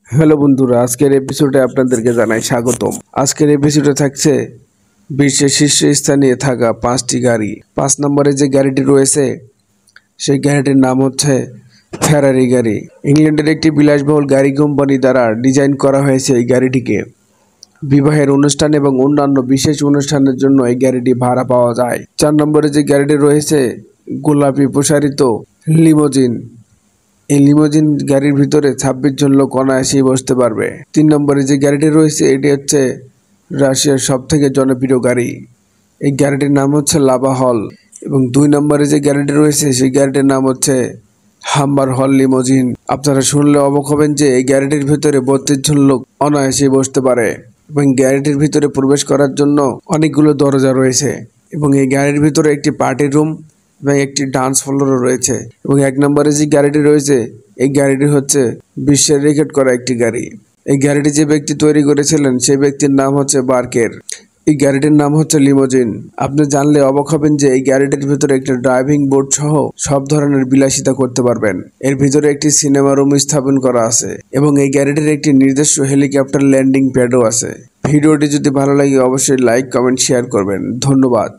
Hello বন্ধুরা, আজকের এপিসোডে আপনাদেরকে জানাই স্বাগতম। আজকের এপিসোডে থাকছে বিশ্বের শীর্ষস্থানীয় থাকা 5টি গাড়ি। 5 নম্বরে যে গাড়িটি রয়েছে সেই গাড়িটির নাম হচ্ছে ফেরারি গাড়ি। ইংল্যান্ডের একটি বিলাসবহুল গাড়ি কোম্পানি দ্বারা ডিজাইন করা হয়েছে এই গাড়িটিকে। বিবাহের অনুষ্ঠান এবং অন্যান্য বিশেষ অনুষ্ঠানের জন্য এই গাড়িটি ভাড়া পাওয়া যায়। 4 নম্বরে যে গাড়িটি রয়েছে গোলাপি প্রসারিত লিমোজিন। এই লিমোজিন গাড়ির ভিতরে 26 জন লোক অনায়াসেই বসতে পারবে। 3 নম্বরে যে গাড়িটি রয়েছে এটি হচ্ছে রাশিয়ার সবথেকে জনপ্রিয় গাড়ি। এই গাড়িটির নাম হচ্ছে লাভা হল। এবং 2 নম্বরে যে গাড়িটি রয়েছে সেই গাড়িটির নাম হচ্ছে হাম্বার হল লিমোজিন। আপনারা শুনলে অবাক হবেন যে এই গাড়িটির ভিতরে 32 জন লোক অনায়াসেই বসতে পারে এবং গাড়িটির ভিতরে প্রবেশ করার জন্য অনেকগুলো দরজা রয়েছে এবং এই গাড়ির ভিতরে একটি পার্টি রুম এবং একটি ডান্স ফ্লোরও রয়েছে। এবং 1 নম্বরে যে গাড়িটি রয়েছে এই গাড়িটি হচ্ছে বিশ্বের রেকর্ড করা একটি গাড়ি। এই গাড়িটি যে ব্যক্তি তৈরি করেছিলেন সেই ব্যক্তির নাম হচ্ছে বার্কের। এই গাড়িটির নাম হচ্ছে লিমোজিন। আপনি জানলে অবাক হবেন যে এই গাড়িটির ভিতরে একটি ড্রাইভিং বোর্ড সহ সব ধরনের বিলাসিতা করতে পারবেন। এর ভিতরে একটি সিনেমা রুম স্থাপন করা আছে এবং এই গাড়িটির একটি নিজস্ব হেলিকপ্টার ল্যান্ডিং প্যাডও আছে। ভিডিওটি যদি ভালো লাগে অবশ্যই লাইক, কমেন্ট, শেয়ার করবেন। ধন্যবাদ।